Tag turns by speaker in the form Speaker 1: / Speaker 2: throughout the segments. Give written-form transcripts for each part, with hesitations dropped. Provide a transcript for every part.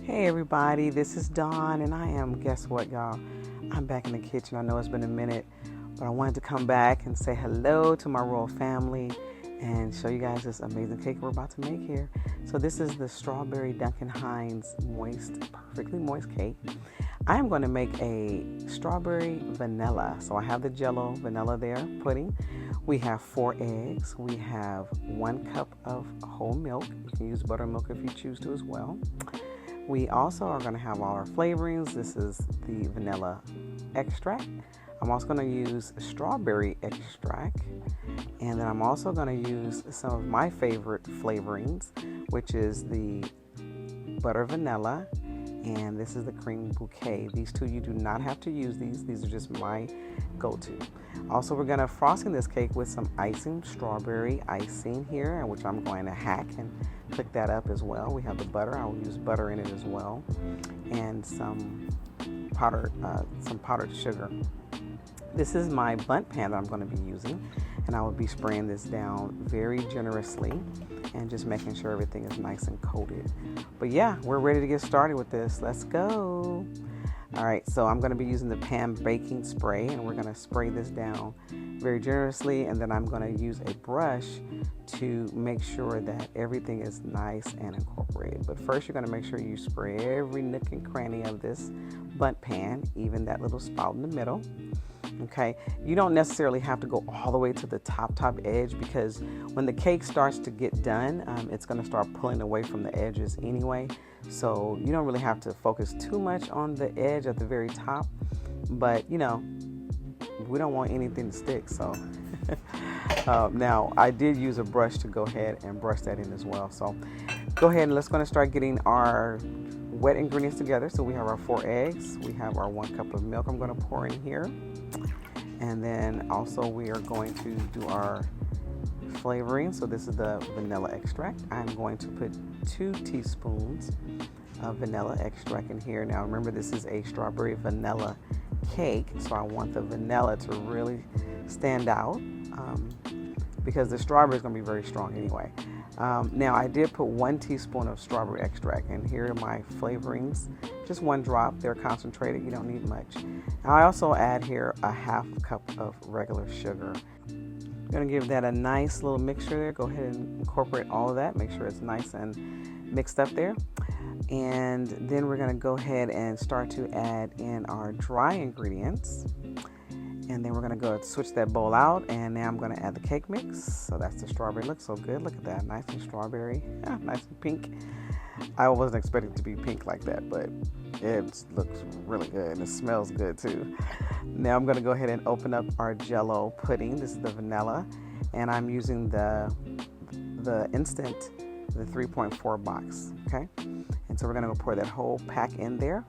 Speaker 1: Hey everybody, this is Dawn and I am, guess what y'all, I'm back in the kitchen. I know it's been a minute, but I wanted to come back and say hello to my royal family and show you guys this amazing cake we're about to make here. So this is the strawberry Duncan Hines perfectly moist cake. I am going to make a strawberry vanilla. So I have the jello vanilla there, pudding. We have 4 eggs. We have 1 cup of whole milk. You can use buttermilk if you choose to as well. We also are going to have all our flavorings. This is the vanilla extract. I'm also going to use strawberry extract. And then I'm also going to use some of my favorite flavorings, which is the butter vanilla. And this is the cream bouquet. These two, you do not have to use these. These are just my go-to. Also, we're going to frosting this cake with some icing, strawberry icing here, which I'm going to hack and click that up as well. We have the butter. I will use butter in it as well, and some powdered sugar. This is my bundt pan that I'm going to be using, and I will be spraying this down very generously and just making sure everything is nice and coated. But yeah, we're ready to get started with this. Let's go. All right, so I'm going to be using the pan baking spray, and we're going to spray this down very generously, and then I'm going to use a brush to make sure that everything is nice and incorporated. But first, you're going to make sure you spray every nook and cranny of this bundt pan, even that little spout in the middle. Okay, you don't necessarily have to go all the way to the top edge, because when the cake starts to get done, it's going to start pulling away from the edges anyway. So you don't really have to focus too much on the edge at the very top, but you know, we don't want anything to stick. So now I did use a brush to go ahead and brush that in as well. So go ahead and let's going to start getting our wet ingredients together. So we have our 4 eggs, we have our 1 cup of milk I'm going to pour in here, and then also we are going to do our flavoring. So this is the vanilla extract. I'm going to put 2 teaspoons of vanilla extract in here. Now remember, this is a strawberry vanilla cake, so I want the vanilla to really stand out because the strawberry is going to be very strong anyway. Now I did put 1 teaspoon of strawberry extract, and here are my flavorings. Just 1 drop. They're concentrated. You don't need much. Now I also add here a 1/2 cup of regular sugar. I'm going to give that a nice little mixture there. Go ahead and incorporate all of that. Make sure it's nice and mixed up there. And then we're going to go ahead and start to add in our dry ingredients. And then we're going to go switch that bowl out, and now I'm going to add the cake mix. So that's the strawberry. Looks so good. Look at that. Nice and strawberry. Yeah, nice and pink. I wasn't expecting it to be pink like that, but it looks really good, and it smells good too. Now I'm going to go ahead and open up our jello pudding. This is the vanilla, and I'm using the instant, the 3.4 box. Okay, and so we're going to go pour that whole pack in there,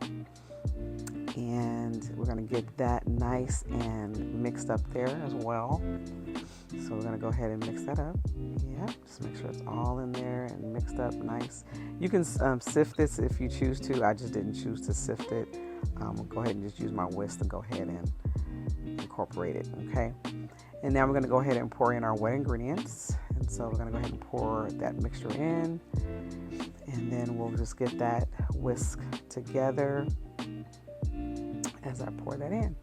Speaker 1: and we're going to get that nice and mixed up there as well. So we're going to go ahead and mix that up. Yep, just make sure it's all in there and mixed up nice. You can sift this if you choose to. I just didn't choose to sift it. We'll go ahead and just use my whisk to go ahead and incorporate it, okay? And now we're going to go ahead and pour in our wet ingredients. And so we're going to go ahead and pour that mixture in. And then we'll just get that whisk together as I pour that in.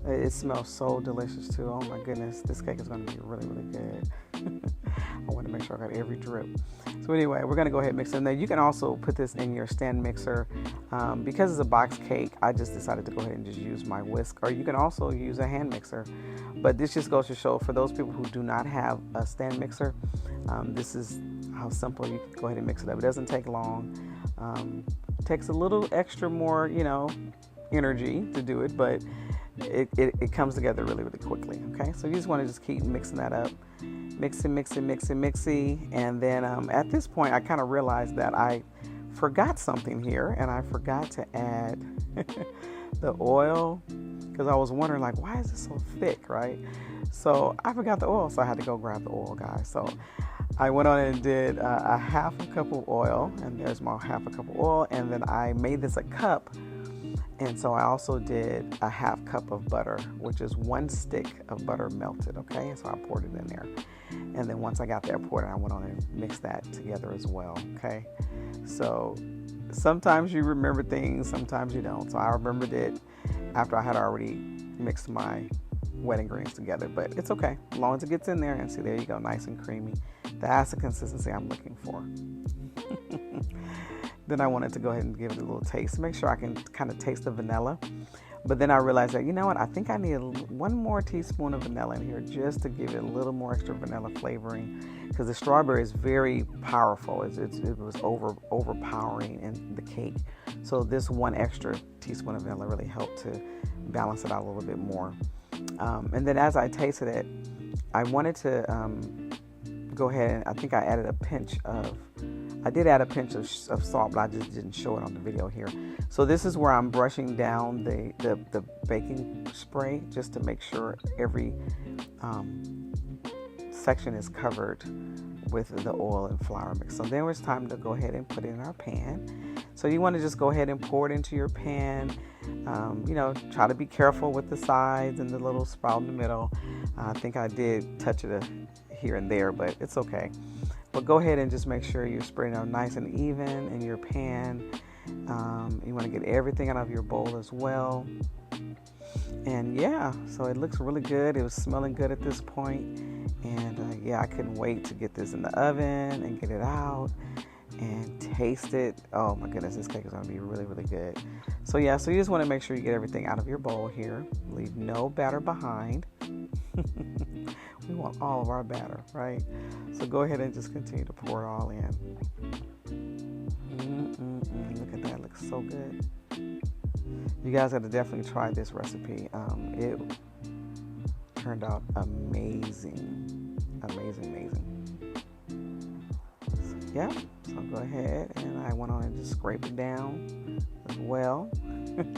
Speaker 1: It smells so delicious too. Oh my goodness, this cake is going to be really, really good. I want to make sure I got every drip. So anyway, we're going to go ahead and mix it in there. You can also put this in your stand mixer. Because it's a box cake, I just decided to go ahead and just use my whisk. Or you can also use a hand mixer. But this just goes to show, for those people who do not have a stand mixer, this is how simple you can go ahead and mix it up. It doesn't take long. It takes a little extra more, energy to do it, but it comes together really, really quickly. Okay, so you just want to just keep mixing that up, mixing, and then at this point I kind of realized that I forgot something here, and I forgot to add the oil, because I was wondering, like, why is this so thick, right? So I forgot the oil, so I had to go grab the oil, guys. So I went on and did a 1/2 cup of oil, and there's my 1/2 cup of oil, and then I made this a cup. And so I also did a 1/2 cup of butter, which is 1 stick of butter melted, okay? And so I poured it in there. And then once I got that poured, I went on and mixed that together as well, okay? So sometimes you remember things, sometimes you don't. So I remembered it after I had already mixed my wet ingredients together, but it's okay as long as it gets in there. And see, there you go, nice and creamy. That's the consistency I'm looking for. Then I wanted to go ahead and give it a little taste, make sure I can kind of taste the vanilla. But then I realized that, you know what, I think I need one more teaspoon of vanilla in here just to give it a little more extra vanilla flavoring, because the strawberry is very powerful. It was overpowering in the cake. So this one extra teaspoon of vanilla really helped to balance it out a little bit more. And then as I tasted it, I wanted to go ahead and I think I added a pinch of salt, but I just didn't show it on the video here. So this is where I'm brushing down the baking spray just to make sure every section is covered with the oil and flour mix. So then it's time to go ahead and put it in our pan. So you want to just go ahead and pour it into your pan. You know, try to be careful with the sides and the little spout in the middle. I think I did touch it here and there, but it's okay. But go ahead and just make sure you're spreading out nice and even in your pan. You want to get everything out of your bowl as well. And yeah, so it looks really good. It was smelling good at this point. And yeah, I couldn't wait to get this in the oven and get it out and taste it. Oh my goodness, this cake is going to be really, really good. So yeah, so you just want to make sure you get everything out of your bowl here. Leave no batter behind. We want all of our batter, right? So go ahead and just continue to pour it all in. Look at that, it looks so good. You guys have to definitely try this recipe. It turned out amazing, amazing. So, yeah, so go ahead and I went on and just scrape it down as well. I'm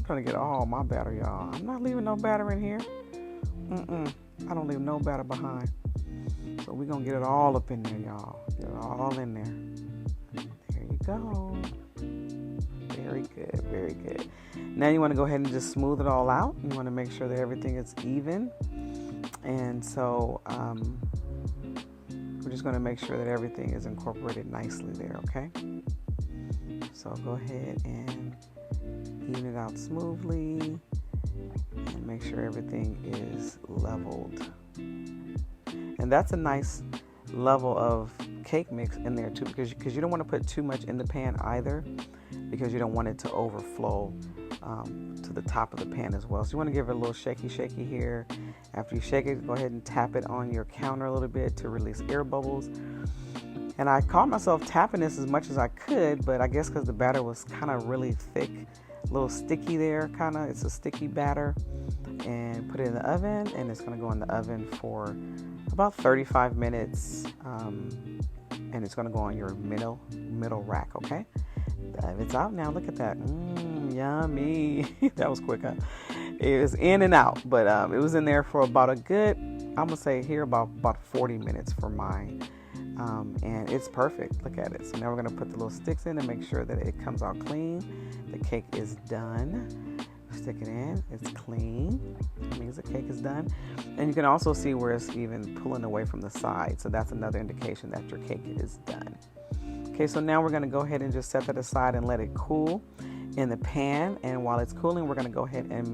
Speaker 1: trying to get all my batter, y'all. I'm not leaving no batter in here. I don't leave no batter behind. So we're going to get it all up in there, y'all. Get it all in there. There you go. Very good, very good. Now you want to go ahead and just smooth it all out. You want to make sure that everything is even. And so we're just going to make sure that everything is incorporated nicely there, okay? So go ahead and even it out smoothly. And make sure everything is leveled. And that's a nice level of cake mix in there too, because you don't want to put too much in the pan either, because you don't want it to overflow to the top of the pan as well. So you want to give it a little shaky here. After you shake it, go ahead and tap it on your counter a little bit to release air bubbles. And I caught myself tapping this as much as I could, but I guess because the batter was kind of really thick, a little sticky there, kind of. It's a sticky batter. And put it in the oven, and it's going to go in the oven for about 35 minutes. And it's going to go on your middle rack, okay? It's out now. Look at that. Yummy. That was quick, huh? It was in and out, but it was in there for about a good, I'm going to say here about 40 minutes for mine. And it's perfect. Look at it. So now we're going to put the little sticks in and make sure that it comes out clean. The cake is done. Stick it in. It's clean. It means the cake is done. And you can also see where it's even pulling away from the side. So that's another indication that your cake is done. Okay, so now we're going to go ahead and just set that aside and let it cool in the pan. And while it's cooling, we're going to go ahead and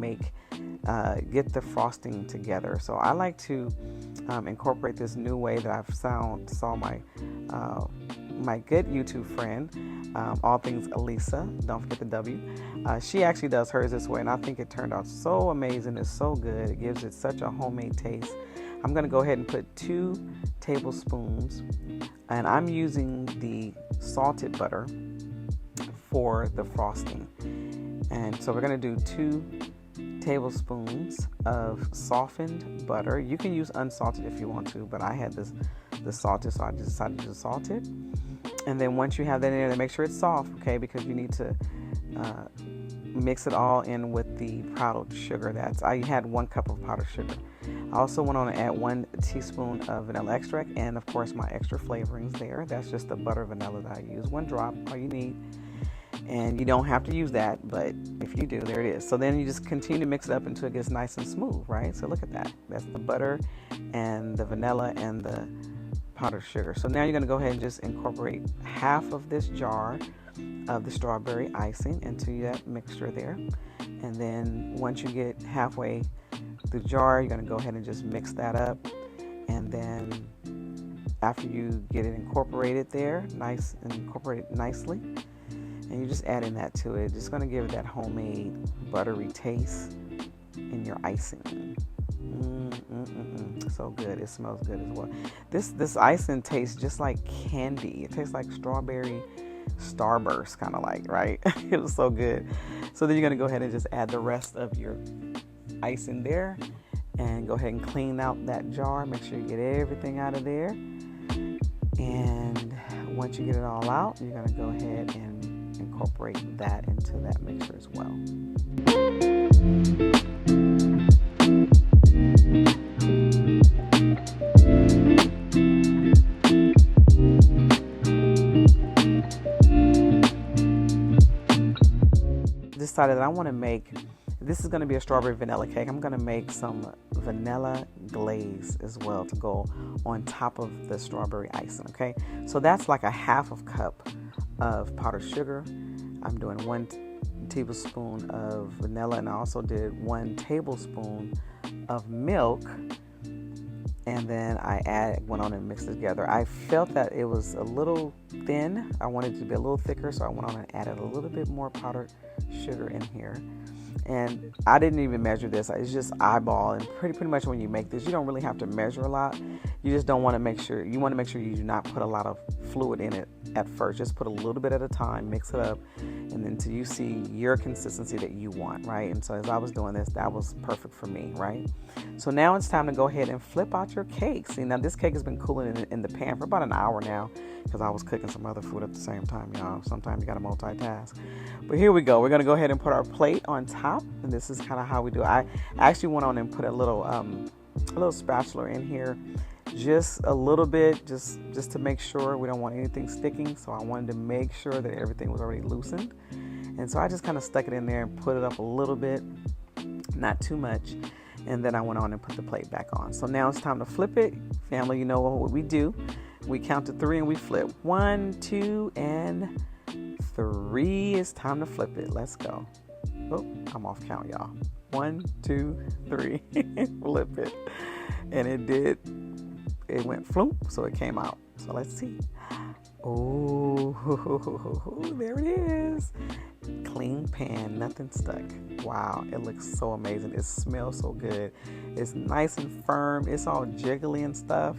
Speaker 1: get the frosting together. So I like to incorporate this new way that I've saw my good YouTube friend, All Things Elisa, don't forget the W. She actually does hers this way, and I think it turned out so amazing. It's so good. It gives it such a homemade taste. I'm going to go ahead and put 2 tablespoons, and I'm using the salted butter for the frosting. And so we're going to do 2 tablespoons of softened butter. You can use unsalted if you want to, but I had the salted, so I just decided to salt it. And then once you have that in there, then make sure it's soft, okay, because you need to mix it all in with the powdered sugar. I had 1 cup of powdered sugar. I also went on to add 1 teaspoon of vanilla extract, and of course my extra flavorings there. That's just the butter vanilla that I use. 1 drop, all you need. And you don't have to use that, but if you do, there it is. So then you just continue to mix it up until it gets nice and smooth, right? So look at that. That's the butter and the vanilla and the powdered sugar. So now you're going to go ahead and just incorporate half of this jar of the strawberry icing into that mixture there. And then once you get halfway through the jar, you're going to go ahead and just mix that up. And then after you get it incorporated there, incorporated nicely, and you're just adding that to it. Just going to give it that homemade buttery taste in your icing. So good. It smells good as well. This icing tastes just like candy. It tastes like strawberry Starburst, kind of like, right? It was so good. So then you're going to go ahead and just add the rest of your icing there, and go ahead and clean out that jar. Make sure you get everything out of there. And once you get it all out, you're going to go ahead and incorporate that into that mixture as well. Decided that I want to make, this is going to be a strawberry vanilla cake. I'm going to make some vanilla glaze as well to go on top of the strawberry icing, okay? So that's like a half of cup of powdered sugar. I'm doing 1 tablespoon of vanilla, and I also did 1 tablespoon of milk. And then I went on and mixed it together. I felt that it was a little thin. I wanted it to be a little thicker, so I went on and added a little bit more powdered sugar in here. And I didn't even measure this. It's just eyeball. And pretty much when you make this, you don't really have to measure a lot. You just don't want to make sure, you want to make sure you do not put a lot of fluid in it at first. Just put a little bit at a time, mix it up, and then until you see your consistency that you want, right? And so as I was doing this, that was perfect for me, right? So now it's time to go ahead and flip out your cake. See, now this cake has been cooling in the pan for about an hour now, because I was cooking some other food at the same time, y'all. Sometimes you got to multitask. But here we go. We're going to go ahead and put our plate on top, and this is kind of how we do it. I actually went on and put a little spatula in here, just a little bit, just to make sure we don't want anything sticking. So I wanted to make sure that everything was already loosened. And so I just kind of stuck it in there and put it up a little bit, not too much. And then I went on and put the plate back on. So now it's time to flip it. Family, you know what we do. We count to 3 and we flip. 1, 2, and 3. It's time to flip it. Let's go. Oh, I'm off count, y'all. 1, 2, 3. Flip it. And it went floop, so it came out. So let's see. Oh, there it is. Clean pan, nothing stuck. Wow, it looks so amazing. It smells so good. It's nice and firm. It's all jiggly and stuff.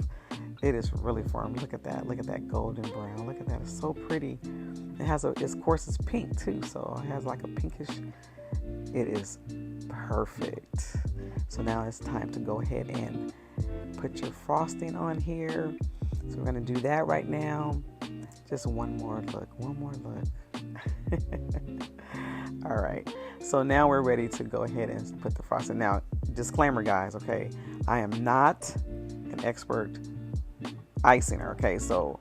Speaker 1: It is really firm. Look at that. Look at that golden brown. Look at that. It's so pretty. It has of course, it's pink too. So it has like a pinkish. It is perfect. So now it's time to go ahead and put your frosting on here. So we're going to do that right now. Just one more look. All right. So now we're ready to go ahead and put the frosting. Now, disclaimer, guys, okay? I am not an expert icinger, okay? So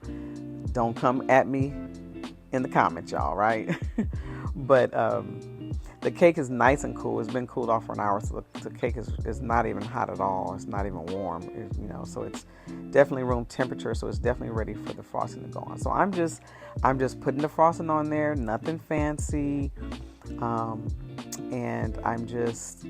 Speaker 1: don't come at me in the comments, y'all, right? But the cake is nice and cool. It's been cooled off for an hour, so the cake is not even hot at all. It's not even warm, so it's definitely room temperature, so it's definitely ready for the frosting to go on. So I'm just putting the frosting on there, nothing fancy, and I'm just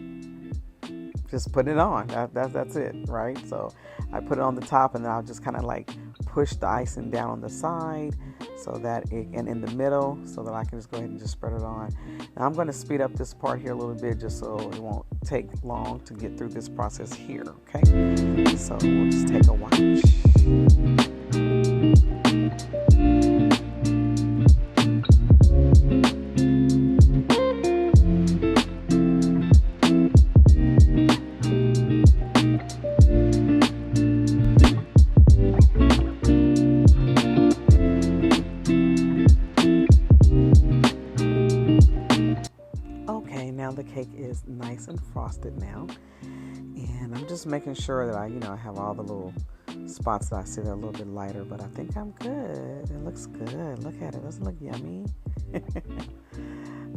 Speaker 1: putting it on. That's it, right? So I put it on the top, and then I'll just kind of like push the icing down on the side, so that and in the middle, so that I can just go ahead and just spread it on. Now I'm going to speed up this part here a little bit, just so it won't take long to get through this process here, okay? So we'll just take a watch. The cake is nice and frosted now, and I'm just making sure that I have all the little spots that I see that are a little bit lighter, but I think I'm good. It looks good. Look at it. Doesn't it look yummy?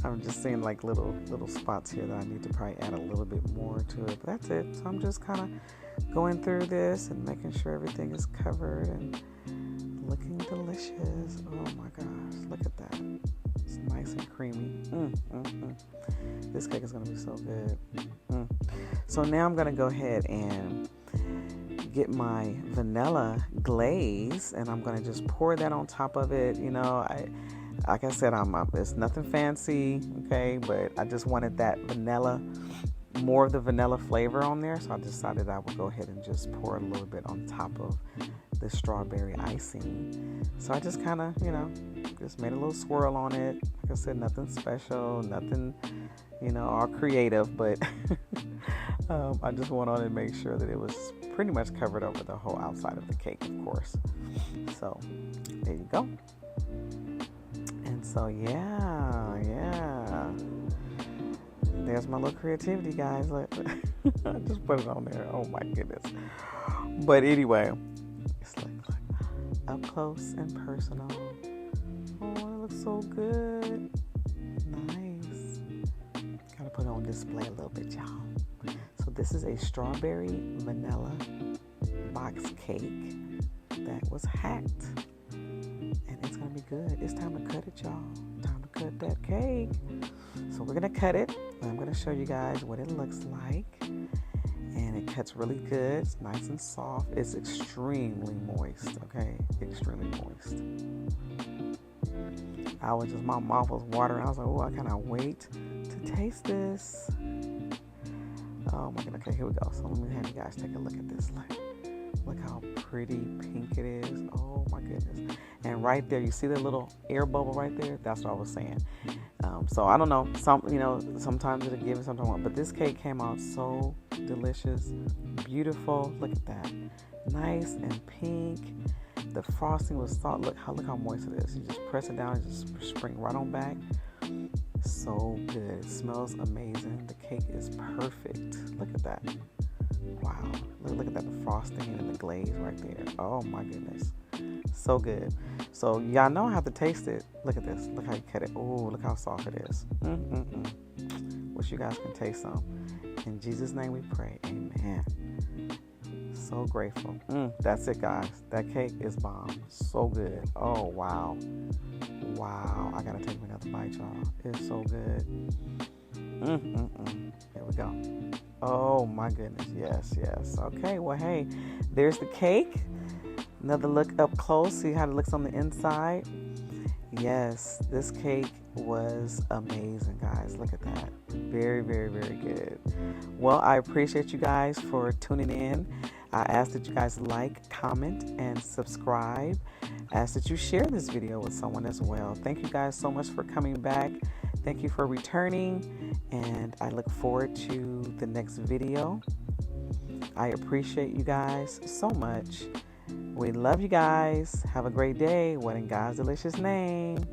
Speaker 1: I'm just seeing like little spots here that I need to probably add a little bit more to it, but that's it. So I'm just kind of going through this and making sure everything is covered and looking delicious. Oh my gosh, look at that. creamy. This cake is going to be so good. So now I'm going to go ahead and get my vanilla glaze, and I'm going to just pour that on top of it. You know, like I said, it's nothing fancy, okay, but I just wanted that vanilla, more of the vanilla flavor on there, so I decided I would go ahead and just pour a little bit on top of the strawberry icing. So I just kind of, you know, just made a little swirl on it. Like I said, nothing special, nothing, you know, all creative, but I just went on and make sure that it was pretty much covered over the whole outside of the cake, of course. So there you go. And so yeah, there's my little creativity, guys. Look, I just put it on there. Oh my goodness. But anyway, it's like up close and personal. Oh, it looks so good. Nice. Gotta put it on display a little bit, y'all. So this is a strawberry vanilla box cake that was hacked. And it's gonna be good. It's time to cut it, y'all. Time to cut that cake. So we're gonna cut it. I'm gonna show you guys what it looks like. And it cuts really good. It's nice and soft. It's extremely moist, okay? Extremely moist. My mouth was watering. I was like, oh, I cannot wait to taste this. Oh my goodness. Okay, here we go. So let me have you guys take a look at this. Look how pretty pink it is. Oh my goodness. And right there, you see that little air bubble right there? That's what I was saying. So I don't know. Sometimes it'll give and sometimes it won't. But this cake came out so delicious, beautiful. Look at that. Nice and pink. The frosting was soft. Look how moist it is. You just press it down and just spring right on back. So good. It smells amazing. The cake is perfect. Look at that. Wow. Look at that, the frosting and the glaze right there. Oh my goodness. So good. So y'all know I have to taste it. Look at this. Look how you cut it. Oh, look how soft it is. Wish you guys can taste some. In Jesus' name we pray. Amen. So grateful. That's it, guys. That cake is bomb. So good. Oh, wow. Wow. I gotta take me another bite, y'all. It's so good. Here we go. Oh my goodness. Yes. Okay, well, hey, there's the cake. Another look up close. See how it looks on the inside. Yes, this cake was amazing, guys. Look at that. Very, very, very good. Well, I appreciate you guys for tuning in. I ask that you guys like, comment, and subscribe. I ask that you share this video with someone as well. Thank you guys so much for coming back. Thank you for returning, and I look forward to the next video. I appreciate you guys so much. We love you guys. Have a great day. What in God's delicious name.